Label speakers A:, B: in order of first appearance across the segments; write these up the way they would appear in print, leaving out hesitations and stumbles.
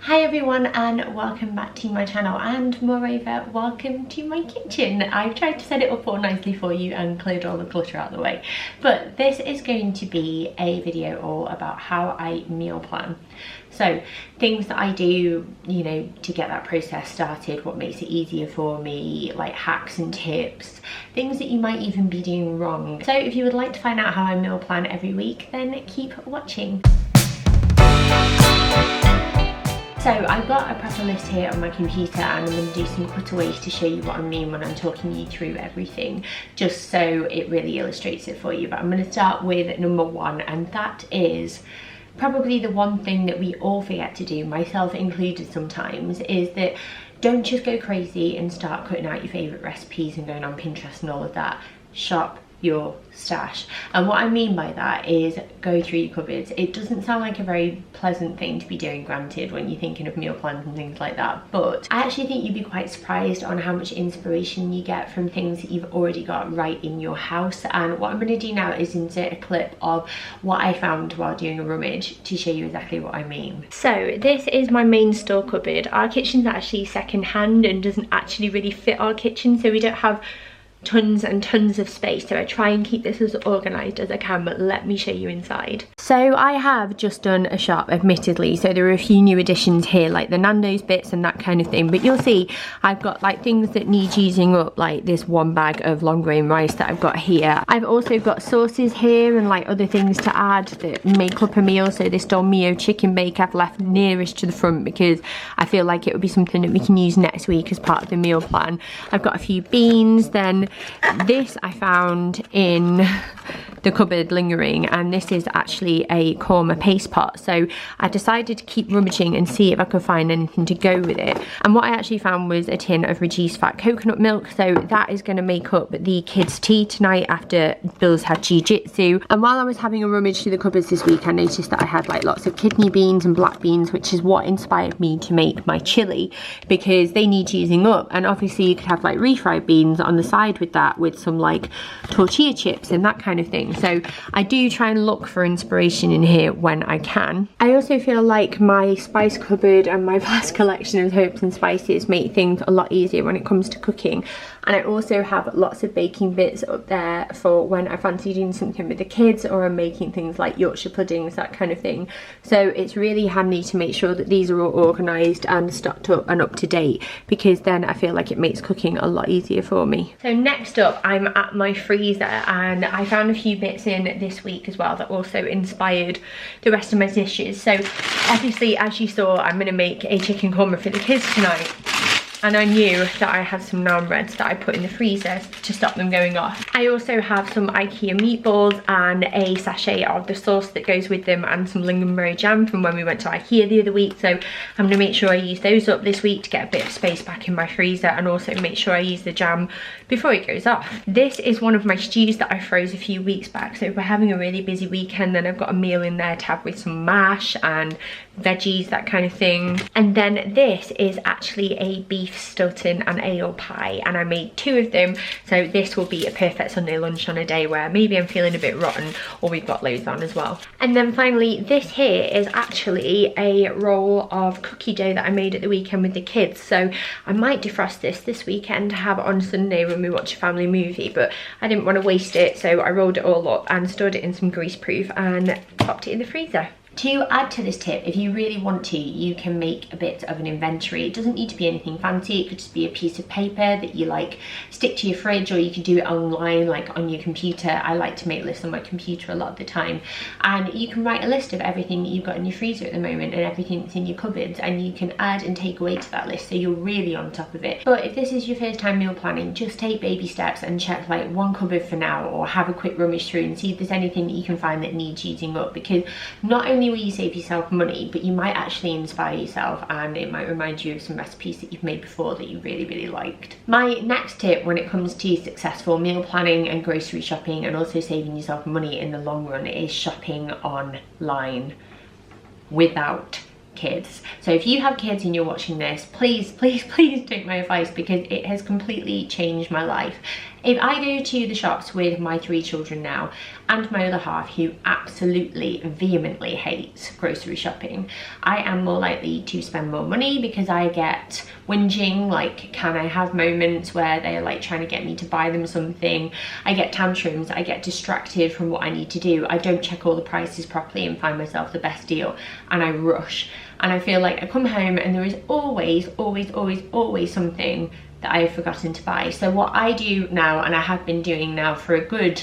A: Hi everyone, and welcome back to my channel, and moreover welcome to my kitchen. I've tried to set it up all nicely for you and cleared all the clutter out of the way, but this is going to be a video all about how I meal plan. So things that I do, you know, to get that process started, what makes it easier for me, like hacks and tips, things that you might even be doing wrong. So if you would like to find out how I meal plan every week, then keep watching. So I've got a proper list here on my computer, and I'm going to do some cutaways to show you what I mean when I'm talking you through everything, just so it really illustrates it for you. But I'm going to start with number one, and that is probably the one thing that we all forget to do, myself included sometimes, is that don't just go crazy and start cutting out your favourite recipes and going on Pinterest and all of that. Shop your stash. And what I mean by that is go through your cupboards. It doesn't sound like a very pleasant thing to be doing, granted, when you're thinking of meal plans and things like that, but I actually think you'd be quite surprised on how much inspiration you get from things that you've already got right in your house. And what I'm going to do now is insert a clip of what I found while doing a rummage to show you exactly what I mean. So this is my main store cupboard. Our kitchen's actually second hand and doesn't actually really fit our kitchen, so we don't have tons and tons of space, so I try and keep this as organised as I can, but let me show you inside. So I have just done a shop, admittedly, so there are a few new additions here, like the Nando's bits and that kind of thing, but you'll see I've got like things that need using up, like this one bag of long grain rice that I've got here. I've also got sauces here and like other things to add that make up a meal. So this Dolmio chicken bake I've left nearest to the front because I feel like it would be something that we can use next week as part of the meal plan. I've got a few beans. Then this I found in the cupboard lingering, and this is actually a korma paste pot, so I decided to keep rummaging and see if I could find anything to go with it. And what I actually found was a tin of reduced fat coconut milk, so that is going to make up the kids' tea tonight after Bill's had jiu-jitsu. And while I was having a rummage through the cupboards this week, I noticed that I had like lots of kidney beans and black beans, which is what inspired me to make my chili, because they need using up. And obviously you could have like refried beans on the side with that, with some like tortilla chips and that kind of thing. So I do try and look for inspiration in here when I can. I also feel like my spice cupboard and my vast collection of herbs and spices make things a lot easier when it comes to cooking. And I also have lots of baking bits up there for when I fancy doing something with the kids, or I'm making things like Yorkshire puddings, that kind of thing. So it's really handy to make sure that these are all organised and stocked up and up to date, because then I feel like it makes cooking a lot easier for me. So next up, I'm at my freezer, and I found a few bits in this week as well that also inspired the rest of my dishes. So obviously, as you saw, I'm going to make a chicken korma for the kids tonight. And I knew that I had some naan breads that I put in the freezer to stop them going off. I also have some IKEA meatballs and a sachet of the sauce that goes with them, and some lingonberry jam from when we went to IKEA the other week. So I'm going to make sure I use those up this week to get a bit of space back in my freezer, and also make sure I use the jam before it goes off. This is one of my stews that I froze a few weeks back. So if we're having a really busy weekend, then I've got a meal in there to have with some mash and veggies, that kind of thing. And then this is actually a beef Stilton and Ale Pie, and I made 2 of them, so this will be a perfect Sunday lunch on a day where maybe I'm feeling a bit rotten, or we've got loads on as well. And then finally, this here is actually a roll of cookie dough that I made at the weekend with the kids, so I might defrost this weekend to have on Sunday when we watch a family movie, but I didn't want to waste it, so I rolled it all up and stored it in some grease proof and popped it in the freezer. To add to this tip, if you really want to, you can make a bit of an inventory. It doesn't need to be anything fancy. It could just be a piece of paper that you like stick to your fridge, or you can do it online, like on your computer. I like to make lists on my computer a lot of the time, and you can write a list of everything that you've got in your freezer at the moment and everything that's in your cupboards, and you can add and take away to that list, so you're really on top of it. But if this is your first time meal planning, just take baby steps and check like one cupboard for now, or have a quick rummage through and see if there's anything that you can find that needs using up, because not only will you save yourself money, but you might actually inspire yourself, and it might remind you of some recipes that you've made before that you really liked. My next tip when it comes to successful meal planning and grocery shopping, and also saving yourself money in the long run, is shopping online without kids. So if you have kids and you're watching this, please take my advice, because it has completely changed my life. If I go to the shops with my 3 children now, and my other half, who absolutely vehemently hates grocery shopping. I am more likely to spend more money because I get whinging, like, can I have moments where they're like trying to get me to buy them something. I get tantrums, I get distracted from what I need to do. I don't check all the prices properly and find myself the best deal, and I rush. And I feel like I come home and there is always something that I have forgotten to buy. So what I do now, and I have been doing now for a good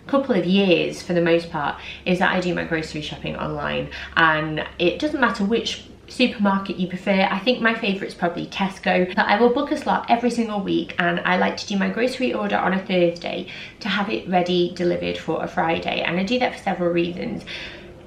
A: couple of years for the most part, is that I do my grocery shopping online, and it doesn't matter which supermarket you prefer. I think my favourite is probably Tesco, but I will book a slot every single week, and I like to do my grocery order on a Thursday to have it ready delivered for a Friday. And I do that for several reasons.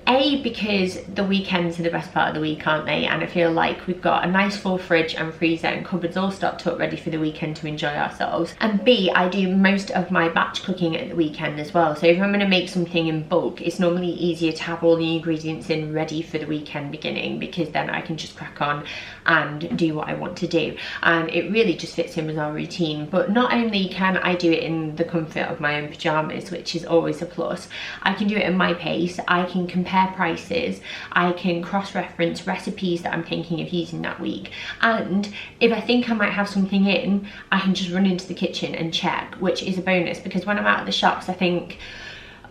A: A, because the weekends are the best part of the week, aren't they? And I feel like we've got a nice full fridge and freezer and cupboards all stocked up ready for the weekend to enjoy ourselves. And B, I do most of my batch cooking at the weekend as well. So if I'm going to make something in bulk, it's normally easier to have all the ingredients in ready for the weekend beginning, because then I can just crack on and do what I want to do. And it really just fits in with our routine. But not only can I do it in the comfort of my own pyjamas, which is always a plus, I can do it at my pace. I can compare prices, I can cross-reference recipes that I'm thinking of using that week, and if I think I might have something in, I can just run into the kitchen and check, which is a bonus, because when I'm out at the shops I think,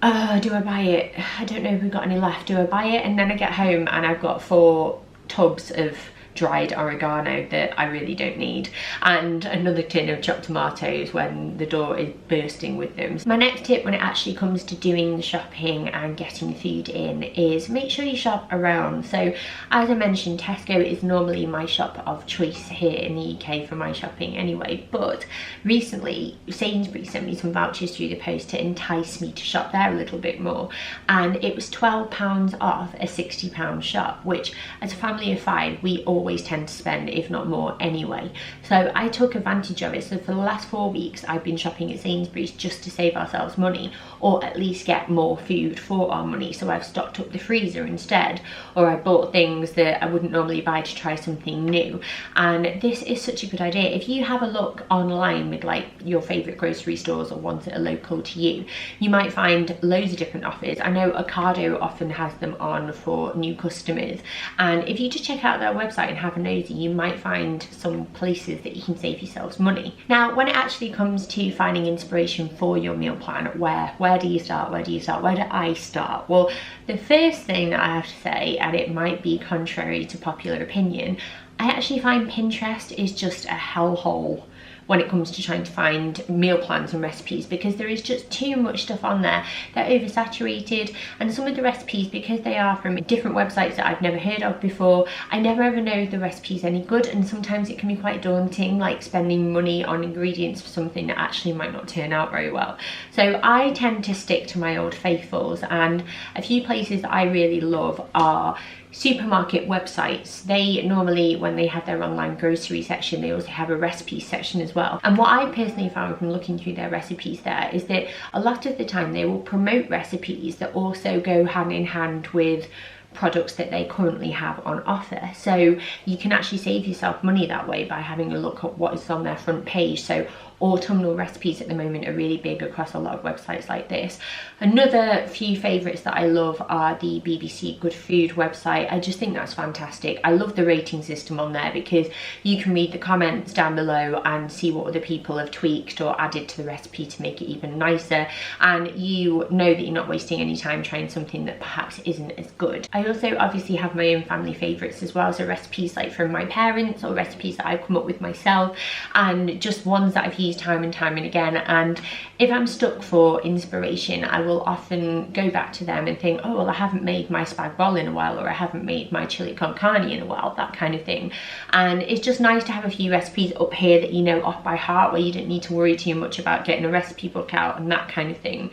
A: do I buy it? I don't know if we've got any left. Do I buy it? And then I get home and I've got 4 tubs of dried oregano that I really don't need, and another tin of chopped tomatoes when the door is bursting with them. My next tip when it actually comes to doing the shopping and getting food in is make sure you shop around. So as I mentioned, Tesco is normally my shop of choice here in the UK for my shopping anyway, but recently Sainsbury's sent me some vouchers through the post to entice me to shop there a little bit more, and it was £12 off a £60 shop, which as a family of 5 we always tend to spend, if not more anyway. So I took advantage of it. So for the last 4 weeks I've been shopping at Sainsbury's just to save ourselves money, or at least get more food for our money. So I've stocked up the freezer instead, or I bought things that I wouldn't normally buy to try something new. And this is such a good idea. If you have a look online with like your favourite grocery stores or ones that are local to you, you might find loads of different offers. I know Ocado often has them on for new customers, and if you just check out their website and have a nosy, you might find some places that you can save yourselves money. Now when it actually comes to finding inspiration for your meal plan, where do you start? Where do I start? Well, the first thing I have to say, and it might be contrary to popular opinion, I actually find Pinterest is just a hellhole when it comes to trying to find meal plans and recipes, because there is just too much stuff on there. They're oversaturated, and some of the recipes, because they are from different websites that I've never heard of before, I never ever know if the recipe's any good, and sometimes it can be quite daunting, like spending money on ingredients for something that actually might not turn out very well. So I tend to stick to my old faithfuls, and a few places that I really love are supermarket websites. They normally, when they have their online grocery section, they also have a recipe section as well. And what I personally found from looking through their recipes there is that a lot of the time they will promote recipes that also go hand in hand with products that they currently have on offer. So you can actually save yourself money that way by having a look at what is on their front page. So autumnal recipes at the moment are really big across a lot of websites like this. Another few favourites that I love are the BBC Good Food website. I just think that's fantastic. I love the rating system on there because you can read the comments down below and see what other people have tweaked or added to the recipe to make it even nicer, and you know that you're not wasting any time trying something that perhaps isn't as good. I also obviously have my own family favourites as well, so recipes like from my parents or recipes that I've come up with myself, and just ones that I've used time and time and again. And if I'm stuck for inspiration, I will often go back to them and think, oh well, I haven't made my spag bol in a while, or I haven't made my chili con carne in a while, that kind of thing. And it's just nice to have a few recipes up here that you know off by heart, where you don't need to worry too much about getting a recipe book out and that kind of thing.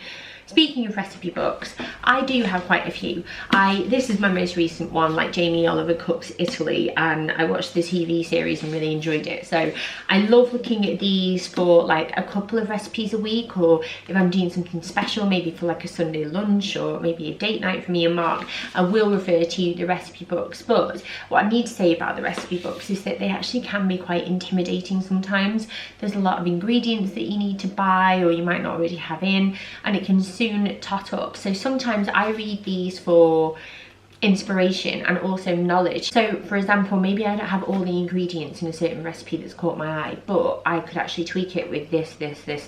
A: Speaking of recipe books, I do have quite a few. This is my most recent one, like Jamie Oliver Cooks Italy, and I watched the TV series and really enjoyed it. So I love looking at these for like a couple of recipes a week, or if I'm doing something special, maybe for like a Sunday lunch or maybe a date night for me and Mark, I will refer to the recipe books. But what I need to say about the recipe books is that they actually can be quite intimidating sometimes. There's a lot of ingredients that you need to buy or you might not already have in, and it can soon tot up. So sometimes I read these for inspiration and also knowledge. So for example, maybe I don't have all the ingredients in a certain recipe that's caught my eye, but I could actually tweak it with this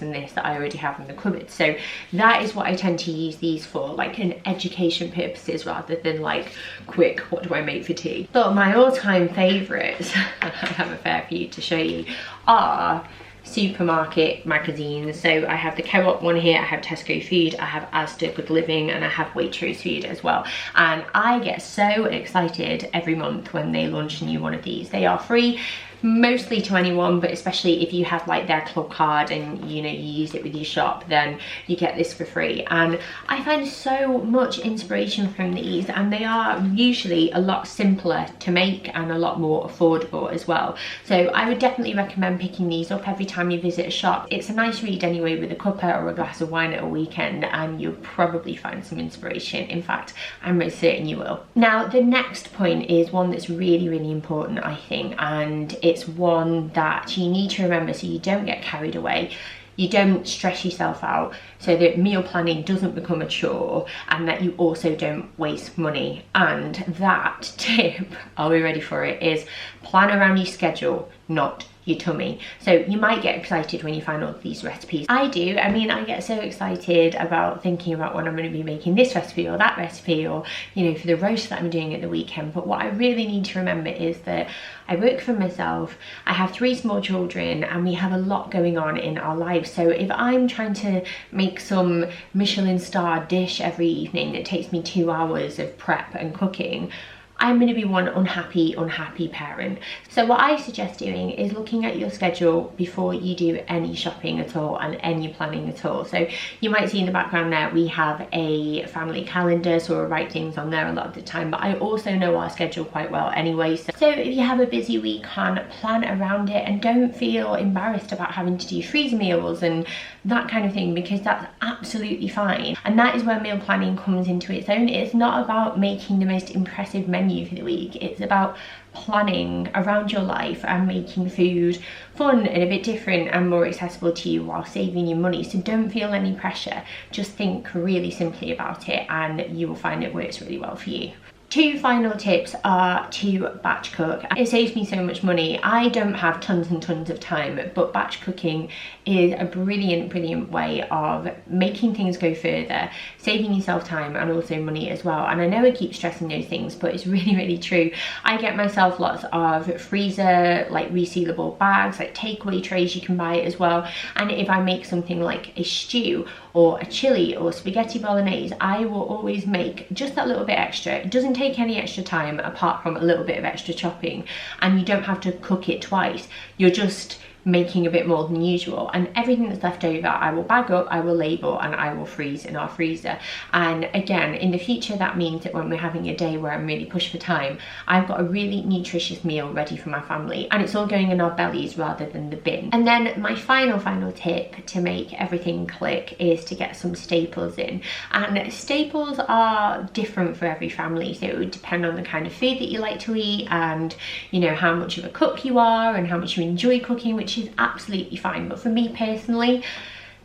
A: and this that I already have in the cupboard. So that is what I tend to use these for, like an education purposes rather than like quick, what do I make for tea? But my all-time favourites, I have a fair few to show you, are supermarket magazines. So I have the Co-op one here, I have Tesco Food, I have Asda Good Living, and I have Waitrose Food as well. And I get so excited every month when they launch a new one of these. They are free mostly to anyone, but especially if you have like their club card and you know you use it with your shop, then you get this for free. And I find so much inspiration from these, and they are usually a lot simpler to make and a lot more affordable as well. So I would definitely recommend picking these up every time you visit a shop. It's a nice read anyway, with a cuppa or a glass of wine at a weekend, and you'll probably find some inspiration. In fact, I'm most certain you will. Now the next point is one that's really important, I think, and it's one that you need to remember so you don't get carried away, you don't stress yourself out, so that meal planning doesn't become a chore, and that you also don't waste money. And that tip, are we ready for it, is plan around your schedule, not your tummy. So you might get excited when you find all of these recipes. I do. I mean, I get so excited about thinking about when I'm going to be making this recipe or that recipe, or you know, for the roast that I'm doing at the weekend. But what I really need to remember is that I work for myself, I have 3 small children, and we have a lot going on in our lives. So if I'm trying to make some Michelin star dish every evening that takes me 2 hours of prep and cooking, I'm going to be one unhappy parent. So what I suggest doing is looking at your schedule before you do any shopping at all and any planning at all. So you might see in the background there we have a family calendar, so we'll write things on there a lot of the time, but I also know our schedule quite well anyway. So if you have a busy week, plan around it, and don't feel embarrassed about having to do freezer meals and that kind of thing, because that's absolutely fine. And that is where meal planning comes into its own. It's not about making the most impressive menu for the week, it's about planning around your life and making food fun and a bit different and more accessible to you while saving you money. So don't feel any pressure, just think really simply about it and you will find it works really well for you. 2 final tips are to batch cook. It saves me so much money. I don't have tons and tons of time, but batch cooking is a brilliant way of making things go further, saving yourself time and also money as well. And I know I keep stressing those things, but it's really true. I get myself lots of freezer, like resealable bags, like takeaway trays you can buy as well. And if I make something like a stew or a chili or spaghetti bolognese, I will always make just that little bit extra. It doesn't take any extra time apart from a little bit of extra chopping, and you don't have to cook it twice. You're just making a bit more than usual, and everything that's left over I will bag up, I will label, and I will freeze in our freezer. And again, in the future, that means that when we're having a day where I'm really pushed for time, I've got a really nutritious meal ready for my family, and it's all going in our bellies rather than the bin. And then my final tip to make everything click is to get some staples in. And staples are different for every family, so it would depend on the kind of food that you like to eat, and you know, how much of a cook you are and how much you enjoy cooking, which is absolutely fine. But for me personally,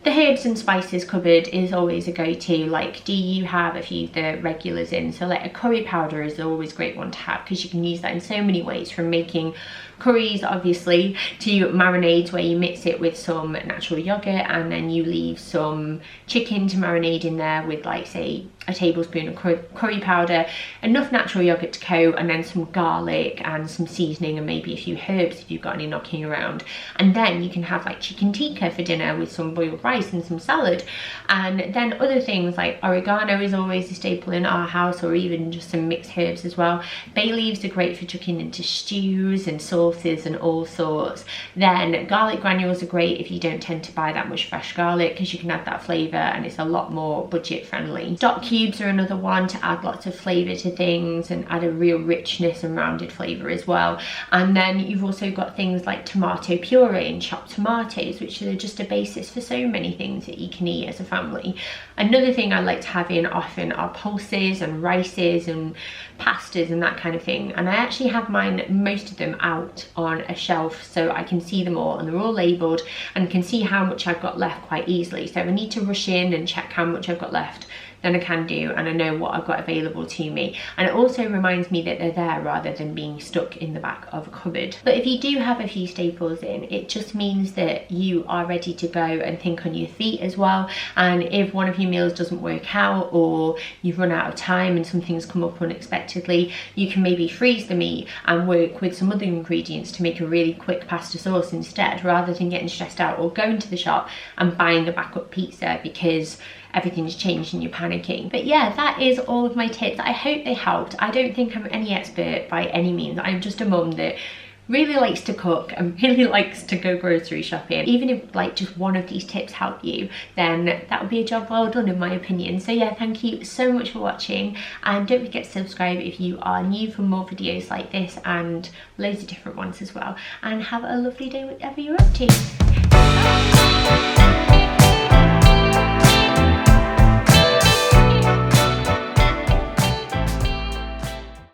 A: the herbs and spices cupboard is always a go-to. Like, do you have a few of the regulars in? So like a curry powder is always a great one to have, because you can use that in so many ways, from making curries obviously to marinades where you mix it with some natural yogurt and then you leave some chicken to marinate in there with, like, say a tablespoon of curry powder, enough natural yogurt to coat, and then some garlic and some seasoning and maybe a few herbs if you've got any knocking around. And then you can have like chicken tikka for dinner with some boiled rice and some salad. And then other things like oregano is always a staple in our house, or even just some mixed herbs as well. Bay leaves are great for chucking into stews and sauces and all sorts. Then garlic granules are great if you don't tend to buy that much fresh garlic, because you can add that flavour and it's a lot more budget friendly. Stock cubes cubes are another one to add lots of flavour to things and add a real richness and rounded flavour as well. And then you've also got things like tomato puree and chopped tomatoes, which are just a basis for so many things that you can eat as a family. Another thing I like to have in often are pulses and rices and pastas and that kind of thing. And I actually have mine, most of them, out on a shelf so I can see them all, and they're all labelled and can see how much I've got left quite easily. So if I need to rush in and check how much I've got left, then I can do, and I know what I've got available to me. And it also reminds me that they're there rather than being stuck in the back of a cupboard. But if you do have a few staples in, it just means that you are ready to go and think on your feet as well. And if one of your meals doesn't work out, or you've run out of time and something's come up unexpectedly, you can maybe freeze the meat and work with some other ingredients to make a really quick pasta sauce instead, rather than getting stressed out or going to the shop and buying a backup pizza because everything's changed and you're panicking. But yeah, that is all of my tips. I hope they helped. I don't think I'm any expert by any means. I'm just a mum that really likes to cook and really likes to go grocery shopping. Even if like just one of these tips help you, then that would be a job well done in my opinion. So yeah, thank you so much for watching, and don't forget to subscribe if you are new for more videos like this and loads of different ones as well. And have a lovely day whatever you're up to. Bye.